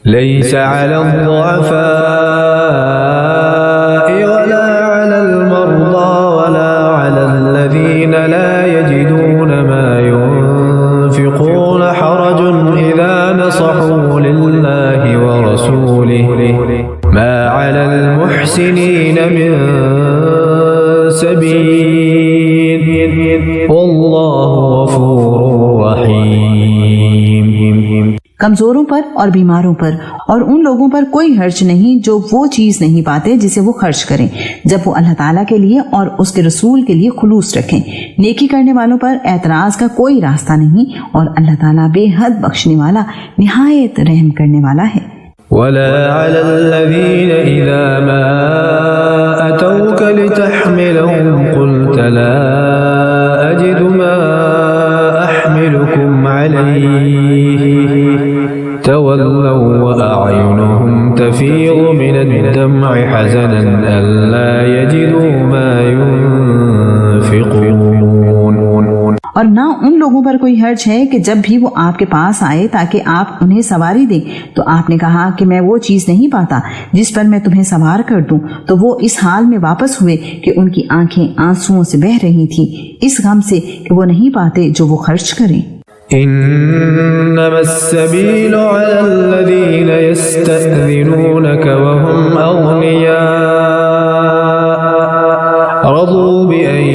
ليس على الضعفاء ولا على المرضى ولا على الذين لا يجدون ما ينفقون حرج إذا نصحوا لله ورسوله ما على المحسنين من سبيل والله غفور رحيم. کمزوروں پر اور بیماروں پر اور ان لوگوں پر کوئی حرج نہیں جو وہ چیز نہیں پاتے جسے وہ خرچ کریں جب وہ اللہ تعالیٰ کے لیے اور اس کے رسول کے لیے خلوص رکھیں. نیکی کرنے والوں پر اعتراض کا کوئی راستہ نہیں اور اللہ تعالیٰ بے حد بخشنے والا نہایت رحم کرنے والا ہے. ولا على الذين إذا ما أتوك لتحملهم قلت لا أجد ما أحملكم عليه تولوا وأعينهم تفيض من الدمع حزنا ألا يجدوا ما ينفقون. اور نہ ان لوگوں پر کوئی حرج ہے کہ جب بھی وہ آپ کے پاس آئے تاکہ آپ انہیں سواری دیں تو آپ نے کہا کہ میں وہ چیز نہیں پاتا جس پر میں تمہیں سوار کر دوں، تو وہ اس حال میں واپس ہوئے کہ ان کی آنکھیں آنسوؤں سے بہہ رہی تھیں اس غم سے کہ وہ نہیں پاتے جو وہ خرچ کریں. إنما السبيل على الذين يستأذنونك وهم أغنياء رضوا بأن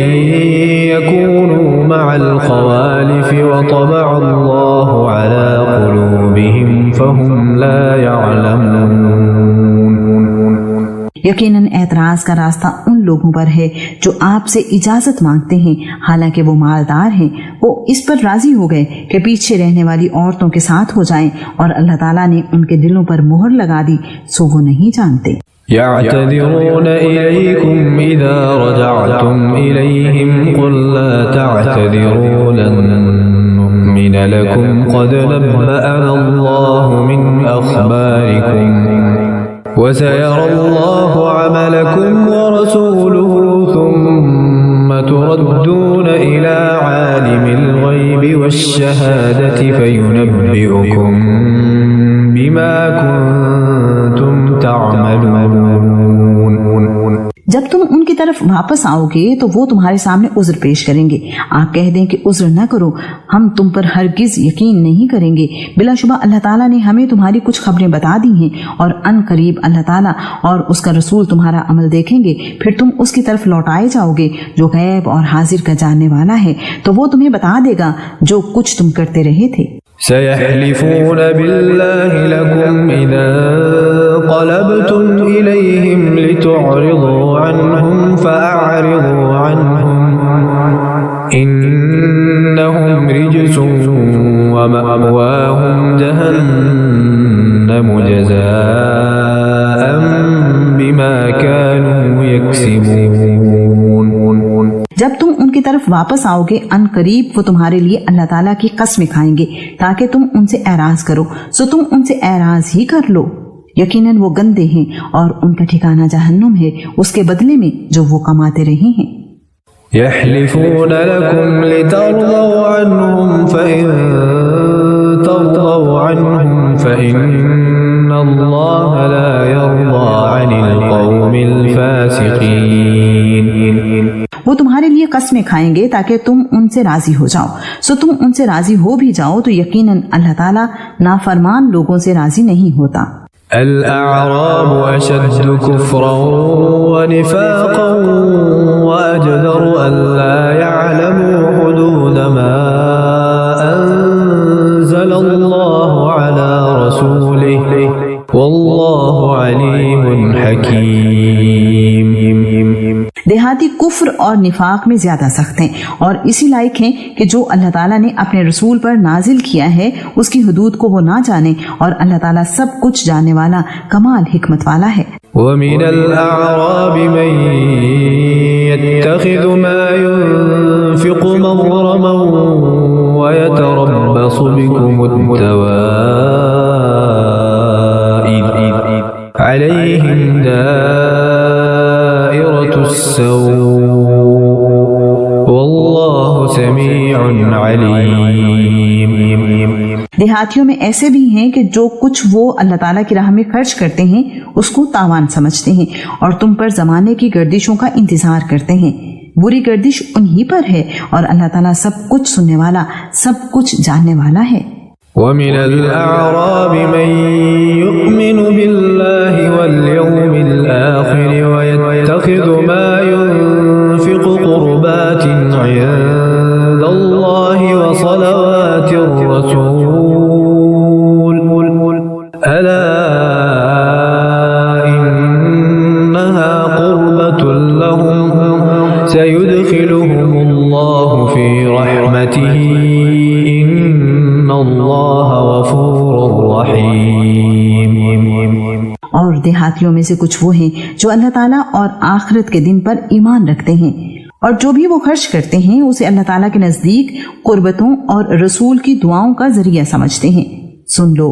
يكونوا مع الخوالف وطبع الله على قلوبهم فهم لا يعلمون. یقیناً اعتراض کا راستہ ان لوگوں پر ہے جو آپ سے اجازت مانگتے ہیں حالانکہ وہ مالدار ہیں. وہ اس پر راضی ہو گئے کہ پیچھے رہنے والی عورتوں کے ساتھ ہو جائیں اور اللہ تعالیٰ نے ان کے دلوں پر مہر لگا دی سو وہ نہیں جانتے. يعتذرون إليكم إذا رجعتم إليهم قل لا تعتذروا لن نؤمن لكم قد نبأنا الله من أخباركم وسيرى الله عملكم ورسوله ثم تردون إلى عالم الغيب والشهادة فينبئكم بما كنتم تعملون. جب تم ان کی طرف واپس آؤ گے تو وہ تمہارے سامنے عذر پیش کریں گے. آپ کہہ دیں کہ عذر نہ کرو، ہم تم پر ہرگز یقین نہیں کریں گے. بلا شبہ اللہ تعالیٰ نے ہمیں تمہاری کچھ خبریں بتا دی ہیں اور ان قریب اللہ تعالیٰ اور اس کا رسول تمہارا عمل دیکھیں گے. پھر تم اس کی طرف لوٹائے جاؤ گے جو غیب اور حاضر کا جاننے والا ہے، تو وہ تمہیں بتا دے گا جو کچھ تم کرتے رہے تھے. سيحلفون بالله لكم إذا انقلبتم إليهم لتعرضوا عنهم فأعرضوا عنهم إنهم رجس ومأواهم جهنم جزاء بما كانوا يكسبون. جب تم ان کی طرف واپس آؤ گے ان قریب وہ تمہارے لیے اللہ تعالیٰ کی قسمیں کھائیں گے تاکہ تم ان سے اعراض کرو، سو تم ان سے اعراض ہی کر لو. یقیناً وہ گندے ہیں اور ان کا ٹھکانہ جہنم ہے اس کے بدلے میں جو وہ کماتے رہے ہیں. يحلفون لكم لترضوا عنهم فإن ترضوا عنهم فإن الله لا يرضى عن القوم الفاسقين. وہ تمہارے لیے قسمیں کھائیں گے تاکہ تم ان سے راضی ہو جاؤ، سو تم ان سے راضی ہو بھی جاؤ تو یقیناً اللہ تعالیٰ نافرمان لوگوں سے راضی نہیں ہوتا. الأعراب أشد كفرا ونفاقا وأجدر ألا يعلموا حدود ما أنزل الله على رسوله والله عليم حكيم. دیہاتی کفر اور نفاق میں زیادہ سخت ہیں اور اسی لائق ہیں کہ جو اللہ تعالیٰ نے اپنے رسول پر نازل کیا ہے اس کی حدود کو وہ نہ جانے اور اللہ تعالیٰ سب کچھ جاننے والا کمال حکمت والا ہے. ومن الأعراب من يتخذ ما ينفق مغرما ويتربص بكم الدوائر عليهم دائرة السوء والله سميع عليم. دیہاتیوں میں ایسے بھی ہیں کہ جو کچھ وہ اللہ تعالیٰ کی راہ میں خرچ کرتے ہیں اس کو تاوان سمجھتے ہیں اور تم پر زمانے کی گردشوں کا انتظار کرتے ہیں۔ بری گردش انہی پر ہے اور اللہ تعالیٰ سب کچھ سننے والا، سب کچھ جاننے والا ہے۔ ومن الأعراب من يؤمن بالله واليوم الآخر ويتخذ ما ينفق قربات عند الله وصلوات الرسول ألا إنها قربة لهم سيدخلهم الله في رحمته اور دیہاتیوں میں سے کچھ وہ ہیں جو اللہ تعالیٰ اور آخرت کے دن پر ایمان رکھتے ہیں اور جو بھی وہ خرچ کرتے ہیں اسے اللہ تعالیٰ کے نزدیک قربتوں اور رسول کی دعاؤں کا ذریعہ سمجھتے ہیں۔ سن لو،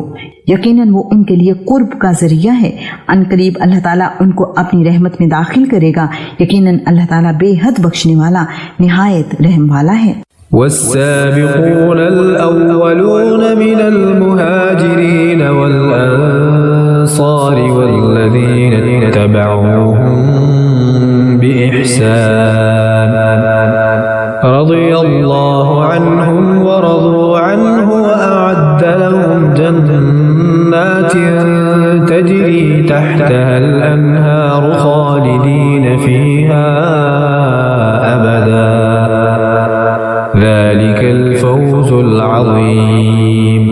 یقیناً وہ ان کے لیے قرب کا ذریعہ ہے، ان قریب اللہ تعالیٰ ان کو اپنی رحمت میں داخل کرے گا، یقیناً اللہ تعالیٰ بے حد بخشنے والا، نہایت رحم والا ہے۔ والسابقون الأولون من المهاجرين والأنصار والذين اتبعوهم بإحسان رضي الله عنهم ورضوا عنه وأعد لهم جنات تجري تحتها الأنهار خالدين فيها أبدا ذلك الفوز العظيم۔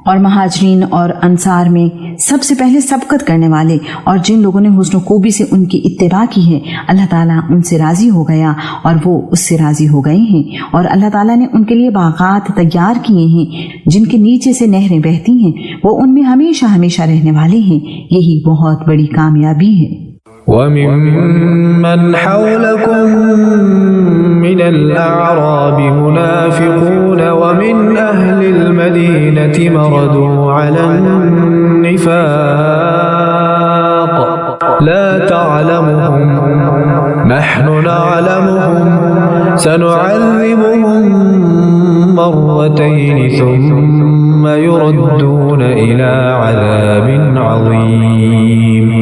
اور مہاجرین اور انصار میں سب سے پہلے سبقت کرنے والے اور جن لوگوں نے حسن و خوبی سے ان کی اتباع کی ہے، اللہ تعالیٰ ان سے راضی ہو گیا اور وہ اس سے راضی ہو گئے ہیں، اور اللہ تعالیٰ نے ان کے لیے باغات تیار کیے ہیں جن کے نیچے سے نہریں بہتی ہیں، وہ ان میں ہمیشہ ہمیشہ رہنے والے ہیں، یہی بہت بڑی کامیابی ہے۔ وَمِمَّنْ حَوْلَكُمْ مِنَ الْأَعْرَابِ مُنَافِقُونَ وَمِنْ أَهْلِ الْمَدِينَةِ مَرَدُوا عَلَى النِّفَاقِ لَا تَعْلَمُهُمْ نَحْنُ نَعْلَمُهُمْ سَنُعَذِّبُهُمْ مَرَّتَيْنِ ثُمَّ يُرَدُّونَ إِلَى عَذَابٍ عَظِيمٍ۔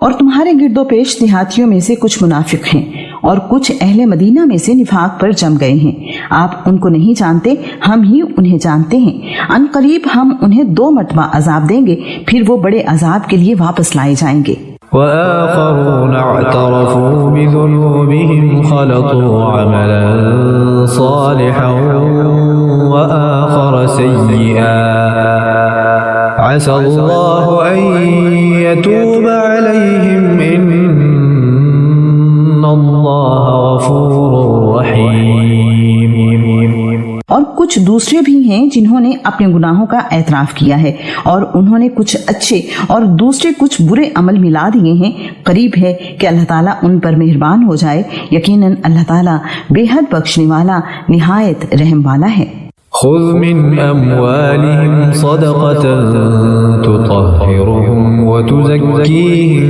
اور تمہارے گرد و پیش دیہاتیوں میں سے کچھ منافق ہیں اور کچھ اہل مدینہ میں سے نفاق پر جم گئے ہیں، آپ ان کو نہیں جانتے، ہم ہی انہیں جانتے ہیں، ان قریب ہم انہیں 2 مرتبہ عذاب دیں گے، پھر وہ بڑے عذاب کے لیے واپس لائے جائیں گے۔ وآخرون اعترفوا بذنوبهم خلطوا عملا صالحا وآخر سيئا عسى الله أن يتوب عليهم إن الله غفور رحيم۔ اور کچھ دوسرے بھی ہیں جنہوں نے اپنے گناہوں کا اعتراف کیا ہے اور انہوں نے کچھ اچھے اور دوسرے کچھ برے عمل ملا دیے ہیں، قریب ہے کہ اللہ تعالیٰ ان پر مہربان ہو جائے، یقیناً اللہ تعالیٰ بے حد بخشنے والا، نہایت رحم والا ہے۔ خذ من أموالهم صدقة تطهرهم وتزكيهم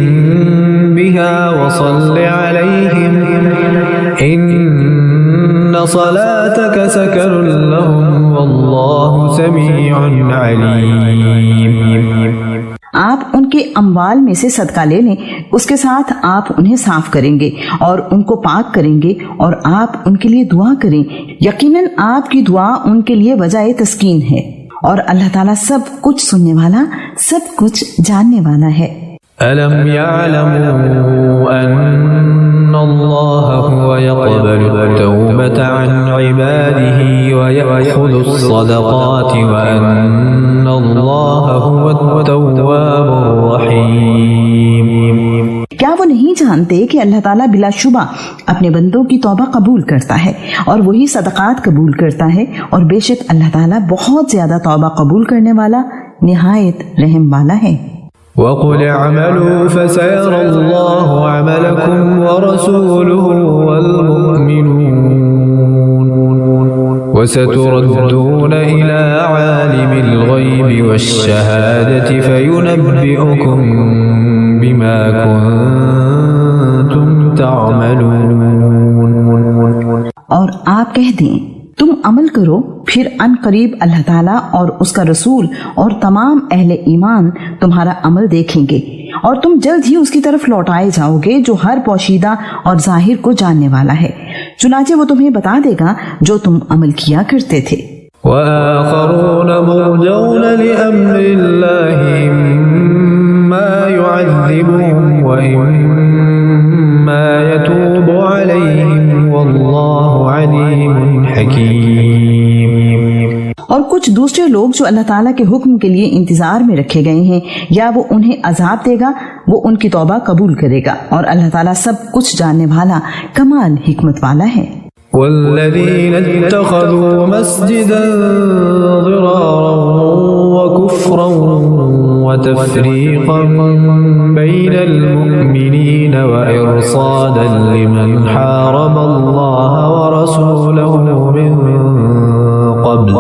بها وصل عليهم إن صلاتك سكن لهم والله سميع عليم۔ آپ ان کے اموال میں سے صدقہ لے لیں، اس کے ساتھ آپ انہیں صاف کریں گے اور ان کو پاک کریں گے اور آپ ان کے لیے دعا کریں، یقیناً آپ کی دعا ان کے لیے وجہ تسکین ہے، اور اللہ تعالیٰ سب کچھ سننے والا، سب کچھ جاننے والا ہے۔ أَلَمْ يَعْلَمُوا أَنَّ اللَّهَ هُوَ يَقْبَلُ التَّوْبَةَ عَنْ عِبَادِهِ وَيَأْخُذُ الصَّدَقَاتِ وَأَنَّ اللَّهَ هُوَ التَّوَّابُ الرَّحِيمُ۔ کیا وہ نہیں جانتے کہ اللہ تعالیٰ بلا شبہ اپنے بندوں کی توبہ قبول کرتا ہے اور وہی صدقات قبول کرتا ہے، اور بے شک اللہ تعالیٰ بہت زیادہ توبہ قبول کرنے والا، نہایت رحم والا ہے۔ وَقُلِ اعْمَلُوا فَسَيَرَى اللَّهُ عَمَلَكُمْ وَرَسُولُهُ وَالْمُؤْمِنُونَ وَسَتُرَدُّونَ إِلَى عَالِمِ الْغَيْبِ وَالشَّهَادَةِ فَيُنَبِّئُكُم بِمَا كُنتُمْ تَعْمَلُونَ۔ اور آپ کہہ دیں تم عمل کرو پھر ان قریب اللہ تعالیٰ اور اس کا رسول اور تمام اہل ایمان تمہارا عمل دیکھیں گے، اور تم جلد ہی اس کی طرف لوٹائے جاؤ گے جو ہر پوشیدہ اور ظاہر کو جاننے والا ہے، چنانچہ وہ تمہیں بتا دے گا جو تم عمل کیا کرتے تھے۔ وآخرون مرجون لأمر الله إما يعذبهم وإما يتوب عليهم والله عليم حكيم۔ اور کچھ دوسرے لوگ جو اللہ تعالیٰ کے حکم کے لیے انتظار میں رکھے گئے ہیں، یا وہ انہیں عذاب دے گا، وہ ان کی توبہ قبول کرے گا، اور اللہ تعالیٰ سب کچھ جاننے والا کمال حکمت والا ہے۔ والذين اتخذوا مسجدا ضرارا وكفرا وتفريقا بين المؤمنين وإرصادا لمن حارب الله ورسوله من قبل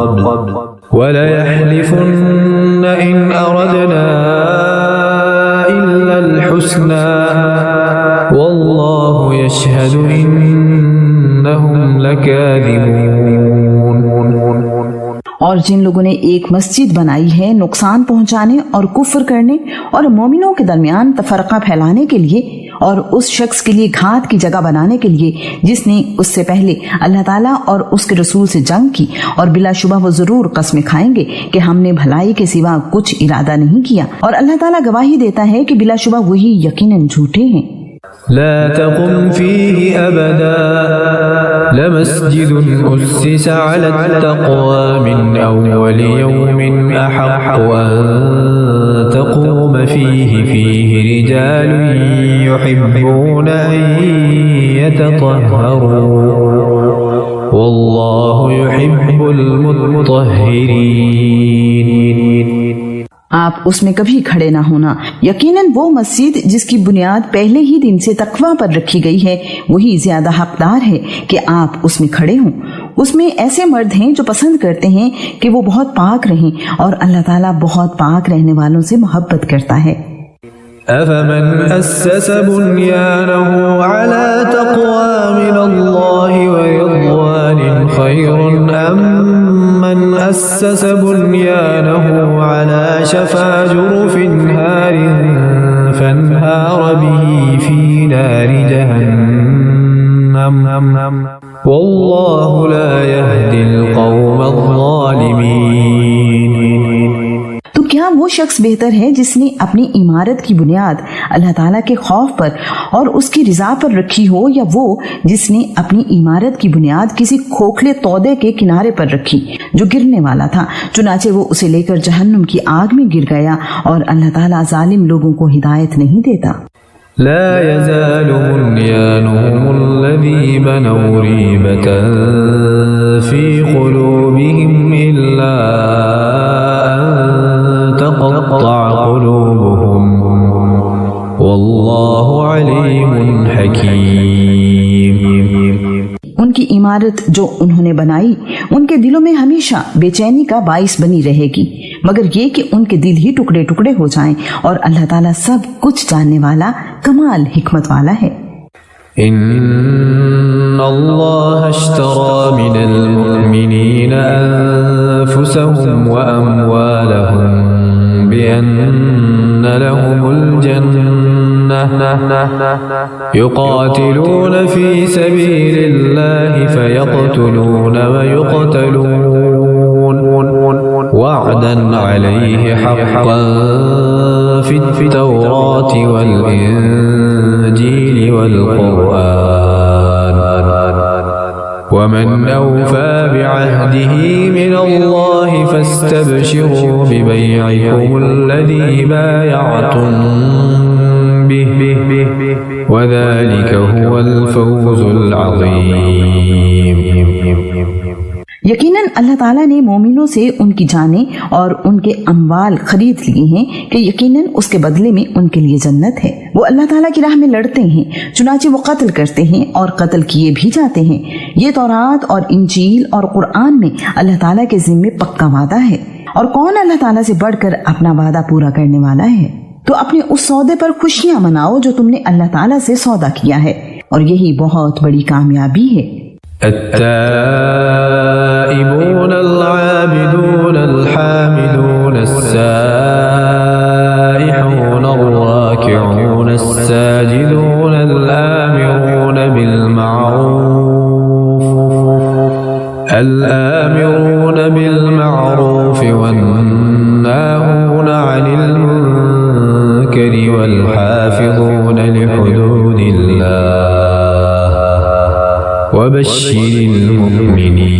وليحلفن إن أردنا إلا الحسنى والله يشهد إنهم لكاذبون۔ اور جن لوگوں نے ایک مسجد بنائی ہے نقصان پہنچانے اور کفر کرنے اور مومنوں کے درمیان تفرقہ پھیلانے کے لیے، اور اس شخص کے لیے گھات کی جگہ بنانے کے لیے جس نے اس سے پہلے اللہ تعالیٰ اور اس کے رسول سے جنگ کی، اور بلا شبہ وہ ضرور قسمیں کھائیں گے کہ ہم نے بھلائی کے سوا کچھ ارادہ نہیں کیا، اور اللہ تعالیٰ گواہی دیتا ہے کہ بلا شبہ وہی یقیناً جھوٹے ہیں۔ لا تقم فيه أبدا لمسجد أسس على التقوى من أول يوم أحق أن تقوم فيه رجال يحبون أن يتطهروا والله يحب المطهرين۔ آپ اس میں کبھی کھڑے نہ ہونا، یقیناً وہ مسجد جس کی بنیاد پہلے ہی دن سے تقویٰ پر رکھی گئی ہے وہی زیادہ حقدار ہے کہ آپ اس میں کھڑے ہوں۔ اس میں ایسے مرد ہیں جو پسند کرتے ہیں کہ وہ بہت پاک رہیں، اور اللہ تعالیٰ بہت پاک رہنے والوں سے محبت کرتا ہے۔ أفمن أسس بنيانه على تقوى من الله ورضوان خير أم من أسس بنيانه على شفا جرف نار فانهار به في نار جهنم والله لا يهدي القوم الظالمين۔ تو کیا وہ شخص بہتر ہے جس نے اپنی عمارت کی بنیاد اللہ تعالیٰ کے خوف پر اور اس کی رضا پر رکھی ہو، یا وہ جس نے اپنی عمارت کی بنیاد کسی کھوکھلے تودے کے کنارے پر رکھی جو گرنے والا تھا، چنانچہ وہ اسے لے کر جہنم کی آگ میں گر گیا، اور اللہ تعالیٰ ظالم لوگوں کو ہدایت نہیں دیتا۔ لا يزال بنيانهم الذي بنوا ريبة في قلوبهم إلا أن تقطع قلوبهم والله عليم حكيم۔ ان کی عمارت جو انہوں نے بنائی ان کے دلوں میں ہمیشہ بے چینی کا باعث بنی رہے گی، مگر یہ کہ ان کے دل ہی ٹکڑے ٹکڑے ہو جائیں، اور اللہ تعالیٰ سب کچھ جاننے والا کمال حکمت والا ہے۔ ان اللہ اشترى من المؤمنین انفسهم واموالهم بأن لهم الجنة يقاتلون في سبيل الله فيقتلون ويقتلون وعدا عليه حقا في التوراة والإنجيل والقرآن ومن أوفى بعهده من الله فاستبشروا ببيعكم الذي بايعتم به وذلك هو الفوز العظيم۔ یقیناً اللہ تعالیٰ نے مومنوں سے ان کی جانیں اور ان کے اموال خرید لیے ہیں کہ یقیناً اس کے بدلے میں ان کے لیے جنت ہے۔ وہ اللہ تعالیٰ کی راہ میں لڑتے ہیں، چنانچہ وہ قتل کرتے ہیں اور قتل کیے بھی جاتے ہیں۔ یہ تورات اور انجیل اور قرآن میں اللہ تعالیٰ کے ذمے پکا وعدہ ہے، اور کون اللہ تعالیٰ سے بڑھ کر اپنا وعدہ پورا کرنے والا ہے؟ تو اپنے اس سودے پر خوشیاں مناؤ جو تم نے اللہ تعالیٰ سے سودا کیا ہے، اور یہی بہت بڑی کامیابی ہے۔ التائبون العابدون الحامدون السائحون الراكعون الساجدون الآمرون بالمعروف والناهون عن المنكر والحافظون لحدود الله وبشر المؤمنين۔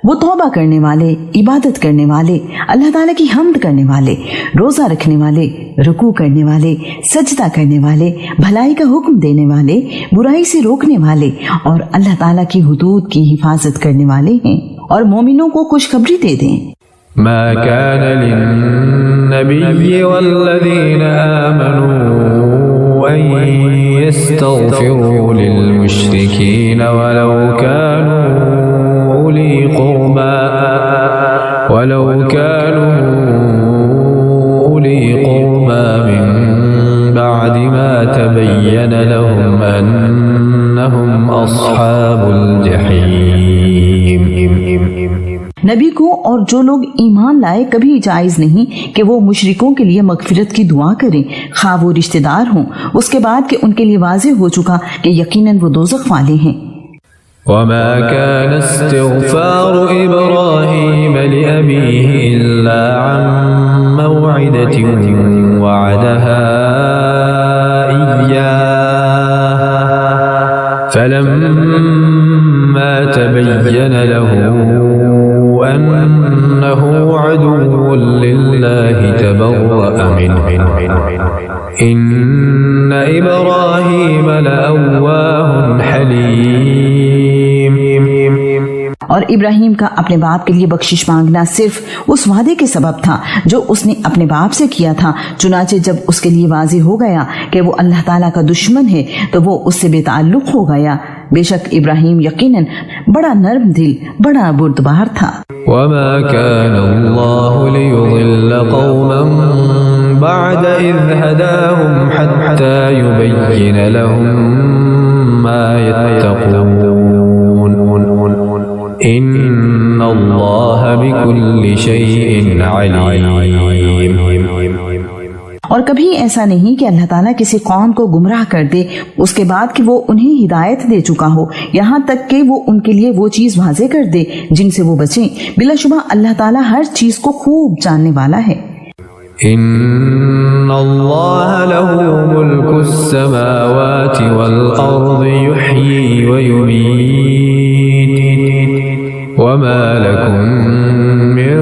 وہ توبہ کرنے والے، عبادت کرنے والے، اللہ تعالیٰ کی حمد کرنے والے، روزہ رکھنے والے، رکوع کرنے والے، سجدہ کرنے والے، بھلائی کا حکم دینے والے، برائی سے روکنے والے اور اللہ تعالیٰ کی حدود کی حفاظت کرنے والے ہیں، اور مومنوں کو خوشخبری دے دیں۔ ما كان للنبي والذين آمنوا أن يستغفروا للمشركين ولو كانوا أولي قربى من بعد ما تبين لهم أنهم أصحاب الجحيم۔ نبی کو اور جو لوگ ایمان لائے کبھی جائز نہیں کہ وہ مشرکوں کے لیے مغفرت کی دعا کریں، خواہ وہ رشتہ دار ہوں، اس کے بعد کہ ان کے لیے واضح ہو چکا کہ یقیناً وہ دوزخ والے ہیں۔ وما كان استغفار إبراهيم لأبيه إلا عن موعدة وعدها إياه فلما تبين له أنه عدو لله تبرأ منه إن إبراهيم لأواه حليم۔ اور ابراہیم کا اپنے باپ کے لیے بخشش مانگنا صرف اس وعدے کے سبب تھا جو اس نے اپنے باپ سے کیا تھا، چنانچہ جب اس کے لیے واضح ہو گیا کہ وہ اللہ تعالیٰ کا دشمن ہے تو وہ اس سے بے تعلق ہو گیا۔ بے شک ابراہیم یقیناً بڑا نرم دل، بڑا بردبار تھا۔ وما كان الله ليضل قوما بعد إذ هداهم حتى يبين لهم ما يتقون إن الله بكل شيء عليم۔ اور کبھی ایسا نہیں کہ اللہ تعالیٰ کسی قوم کو گمراہ کر دے اس کے بعد کہ وہ انہیں ہدایت دے چکا ہو، یہاں تک کہ وہ ان کے لیے وہ چیز واضح کر دے جن سے وہ بچیں۔ بلا شبہ اللہ تعالیٰ ہر چیز کو خوب جاننے والا ہے۔ ان اللہ له ملک السماوات والارض يحيي ويميت وما لكم من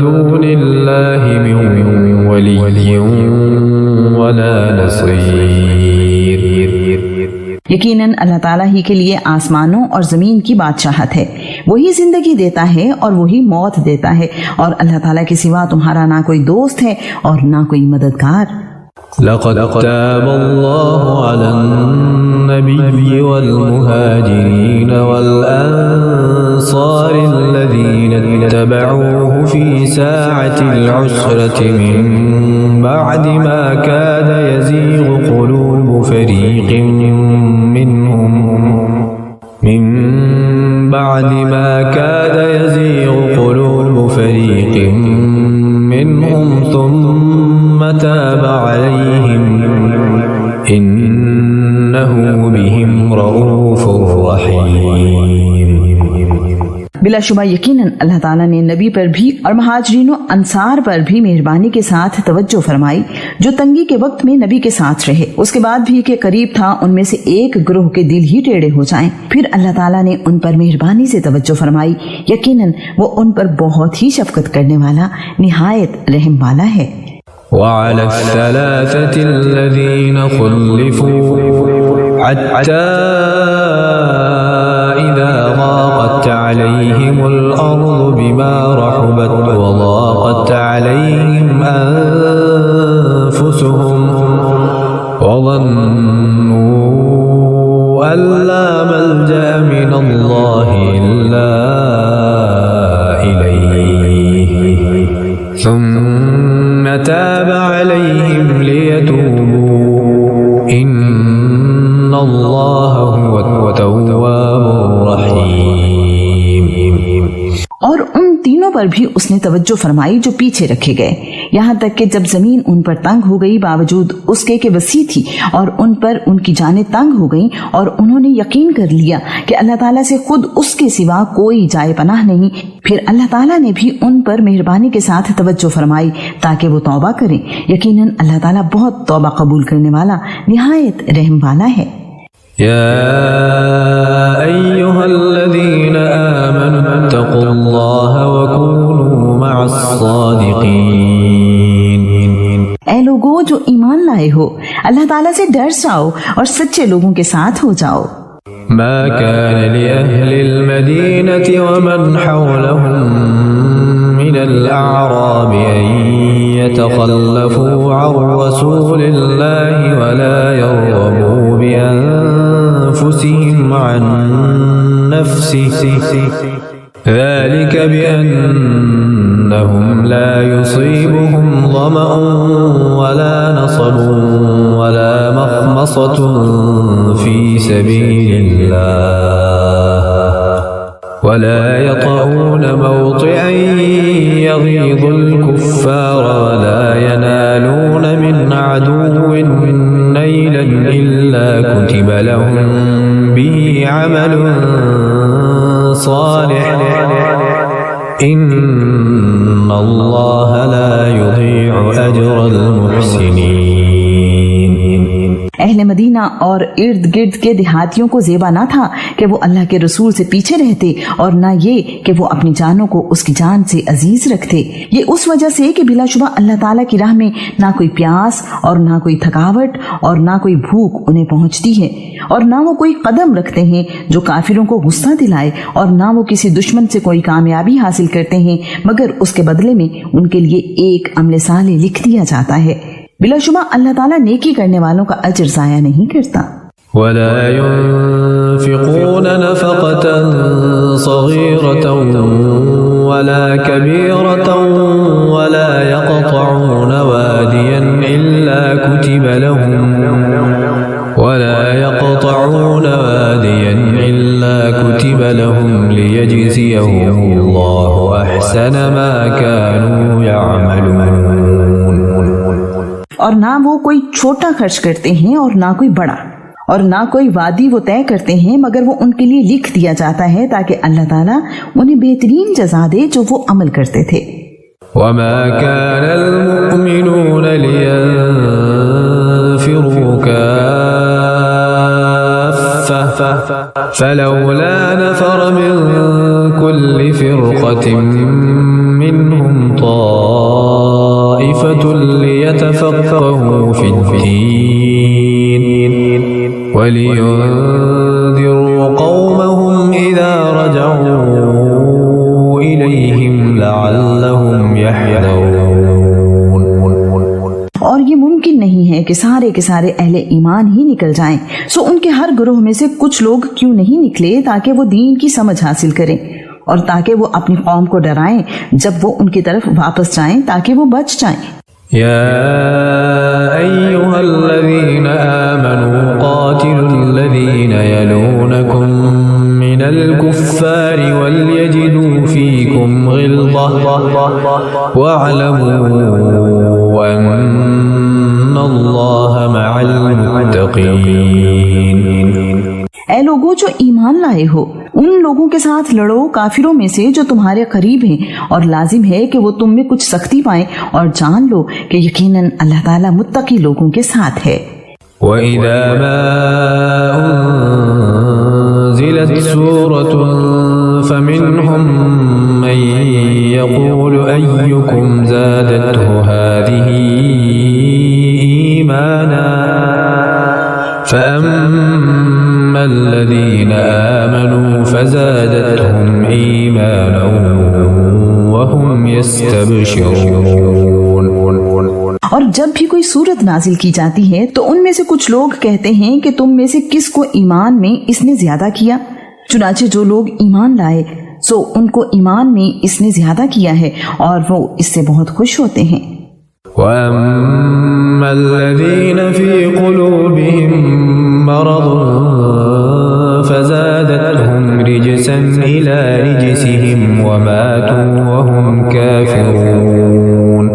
دون الله من ولي ولا نصير۔ یقیناً اللہ تعالیٰ ہی کے لیے آسمانوں اور زمین کی بادشاہت ہے، وہی زندگی دیتا ہے اور وہی موت دیتا ہے، اور اللہ تعالیٰ کے سوا تمہارا نہ کوئی دوست ہے اور نہ کوئی مددگار۔ لقد تاب الله على النبي والمهاجرين والأنصار الذين اتبعوه في ساعة العسرة من بعد ما كاد يزيغ قلوب فريق منهم ثم تاب عليهم إنه بهم رؤوف رحيم۔ بلا شبہ یقیناً اللہ تعالیٰ نے نبی پر بھی اور مہاجرین و انصار پر بھی مہربانی کے ساتھ توجہ فرمائی جو تنگی کے وقت میں نبی کے ساتھ رہے، اس کے بعد بھی کہ قریب تھا ان میں سے ایک گروہ کے دل ہی ٹیڑے ہو جائیں، پھر اللہ تعالیٰ نے ان پر مہربانی سے توجہ فرمائی، یقیناً وہ ان پر بہت ہی شفقت کرنے والا، نہایت رحم والا ہے۔ وعلى الثلاثة الذين خلفوا حتى إذا ضاقت عليهم الأرض بما رحبت وضاقت عليهم أنفسهم وظنوا أن لا ملجأ من الله إلا إليه ثم تاب عليهم ليتوبوا إن الله هو التواب الرحيم۔ اور ان تینوں پر بھی اس نے توجہ فرمائی جو پیچھے رکھے گئے، یہاں تک کہ جب زمین ان پر تنگ ہو گئی باوجود اس کے کہ وسیع تھی، اور ان پر ان کی جانیں تنگ ہو گئیں، اور انہوں نے یقین کر لیا کہ اللہ تعالیٰ سے خود اس کے سوا کوئی جائے پناہ نہیں، پھر اللہ تعالیٰ نے بھی ان پر مہربانی کے ساتھ توجہ فرمائی تاکہ وہ توبہ کریں۔ یقیناً اللہ تعالیٰ بہت توبہ قبول کرنے والا، نہایت رحم والا ہے۔ يا أيها الذين آمنوا اتقوا الله وكونوا مع الصادقين۔ اے لوگو جو ایمان لائے ہو، اللہ تعالیٰ سے ڈر جاؤ اور سچے لوگوں کے ساتھ ہو جاؤ۔ ما كان لأهل المدينة ومن حولهم من الأعراب أن يتخلفوا عن رسول الله ولا يرغبوا بأنفسهم عن نفسه ذلك بأنهم لا يصيبهم ظمأ ولا نصب ولا مخمصة في سبيل الله ولا يطؤون موطئا يغيظ الكفار ولا ينالون من عدو نيلا إلا كتب لهم به عمل صالح إن الله لا يضيع أجر المحسنين۔ اہل مدینہ اور ارد گرد کے دیہاتیوں کو زیبا نہ تھا کہ وہ اللہ کے رسول سے پیچھے رہتے، اور نہ یہ کہ وہ اپنی جانوں کو اس کی جان سے عزیز رکھتے، یہ اس وجہ سے کہ بلا شبہ اللہ تعالیٰ کی راہ میں نہ کوئی پیاس اور نہ کوئی تھکاوٹ اور نہ کوئی بھوک انہیں پہنچتی ہے، اور نہ وہ کوئی قدم رکھتے ہیں جو کافروں کو غصہ دلائے، اور نہ وہ کسی دشمن سے کوئی کامیابی حاصل کرتے ہیں مگر اس کے بدلے میں ان کے لیے ایک عمل صالح لکھ دیا جاتا ہے۔ بلا شبہ اللہ تعالیٰ نیکی کرنے والوں کا اجر ضائع نہیں کرتا۔ ولا ينفقون نفقة صغيرة ولا كبيرة ولا يقطعون واديا إلا كتب لهم ليجزيهم الله أحسن ما كانوا يعملون۔ اور نہ وہ کوئی چھوٹا خرچ کرتے ہیں اور نہ کوئی بڑا، اور نہ کوئی وادی وہ طے کرتے ہیں مگر وہ ان کے لیے لکھ دیا جاتا ہے تاکہ اللہ تعالیٰ انہیں بہترین جزا دے جو وہ عمل کرتے تھے۔ وما كان المؤمنون لينفروا كافة فلولا نفر من كل فرقة منهم طائفة ليتفقهوا في الدين ولينذروا قومهم إذا رجعوا إليهم لعلهم يحذرون۔ اور یہ ممکن نہیں ہے کہ سارے کے سارے اہل ایمان ہی نکل جائیں، سو ان کے ہر گروہ میں سے کچھ لوگ کیوں نہیں نکلے تاکہ وہ دین کی سمجھ حاصل کریں، اور تاکہ وہ اپنی قوم کو ڈرائیں جب وہ ان کی طرف واپس جائیں تاکہ وہ بچ جائیں۔ يا أيها الذين آمنوا قاتلوا الذين يلونكم من الكفار وليجدوا فيكم غلظة واعلموا أن الله مع المتقين۔ اے لوگوں جو ایمان لائے ہو، ان لوگوں کے ساتھ لڑو کافروں میں سے جو تمہارے قریب ہیں، اور لازم ہے کہ وہ تم میں کچھ سختی پائیں، اور جان لو کہ یقیناً اللہ تعالیٰ متقی لوگوں کے ساتھ ہے۔ وَإِذَا مَا أُنزِلَتْ سُورَةٌ فَمِنْهُمْ مَنْ يَقُولُ أَيُّكُمْ زَادَتْهُ هَذِهِ إِيمَانًا فَأَمَّا الَّذِينَ آمَنُوا فَزَادَتْهُمْ إِيمَانًا وَهُمْ يَسْتَبْشِرُونَ۔ اور جب بھی کوئی صورت نازل کی جاتی ہے تو ان میں سے کچھ لوگ کہتے ہیں کہ تم میں سے کس کو ایمان میں اس نے زیادہ کیا، چنانچہ جو لوگ ایمان لائے سو ان کو ایمان میں اس نے زیادہ کیا ہے اور وہ اس سے بہت خوش ہوتے ہیں۔ وَأَمَّا الَّذِينَ فِي قُلُوبِهِم مَّرَضٌ فَزَادَتْهُمْ رِجْسًا إِلَى رِجْسِهِمْ وماتوا وهم كافرون.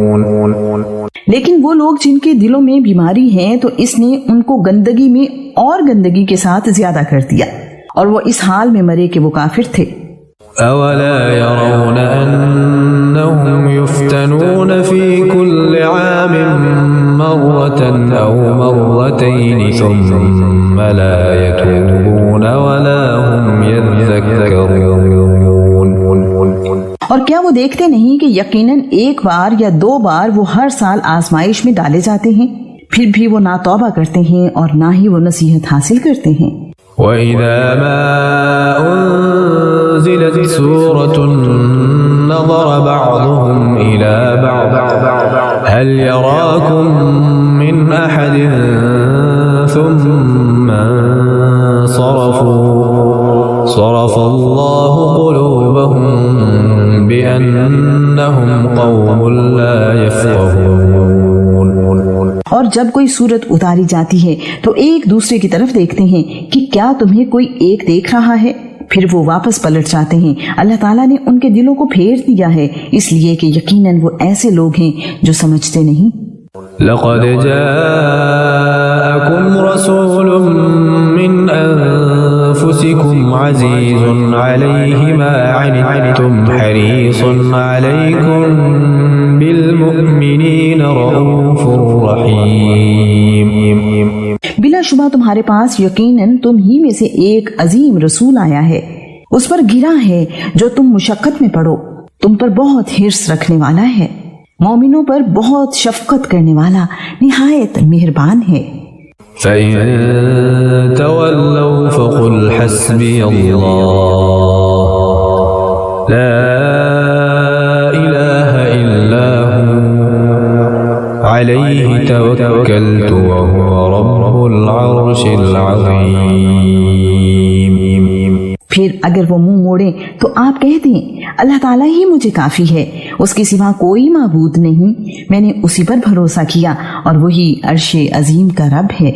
لیکن وہ لوگ جن کے دلوں میں بیماری ہے تو اس نے ان کو گندگی میں اور گندگی کے ساتھ زیادہ کر دیا اور وہ اس حال میں مرے کہ وہ کافر تھے. أولا يرون أنهم يفتنون في كل عام مرة أو مرتين ثم لا يتوبون ولا هم يذكرون. اور کیا وہ دیکھتے نہیں کہ یقیناً ایک بار یا دو بار وہ ہر سال آزمائش میں ڈالے جاتے ہیں پھر بھی وہ نہ توبہ کرتے ہیں اور نہ ہی وہ نصیحت حاصل کرتے ہیں. وَإِذَا مَا أُنزِلَتْ سُورَةٌ نَظَرَ بَعْضُهُمْ إِلَى بَعْضٍ هَلْ يَرَاكُمْ مِنْ أَحَدٍ ثُمَّ صَرَفَ اللَّهُ قُلُوبَهُمْ بِأَنَّهُمْ قَوْمٌ لَا يَفْقَهُونَ. اور جب کوئی صورت اتاری جاتی ہے تو ایک دوسرے کی طرف دیکھتے ہیں کہ کیا تمہیں کوئی ایک دیکھ رہا ہے، پھر وہ واپس پلٹ جاتے ہیں. اللہ تعالیٰ نے ان کے دلوں کو پھیر دیا ہے اس لیے کہ یقیناً وہ ایسے لوگ ہیں جو سمجھتے نہیں. لقد جاءكم رسول من أنفسكم عزيز عليه ما عنتم حريص عليكم بالمؤمنين رؤوف رحيم. بلا شبہ تمہارے پاس یقیناً تم ہی میں سے ایک عظیم رسول آیا ہے، اس پر گرا ہے جو تم مشقت میں پڑو، تم پر بہت حرص رکھنے والا ہے، مومنوں پر بہت شفقت کرنے والا، نہایت مہربان ہے. فَإِن تَوَلَّوْا فَقُلْ حَسْبِيَ اللَّهُ لَا إِلَهَ إِلَّا هُوَ عَلَيْهِ تَوَكَّلْتُ وَهُوَ رَبُّ الْعَرْشِ الْعَظِيمِ. پھر اگر وہ منہ موڑے تو آپ کہہ دیں اللہ تعالیٰ ہی مجھے کافی ہے، اس کے سوا کوئی معبود نہیں، میں نے اسی پر بھروسہ کیا اور وہی عرش عظیم کا رب ہے.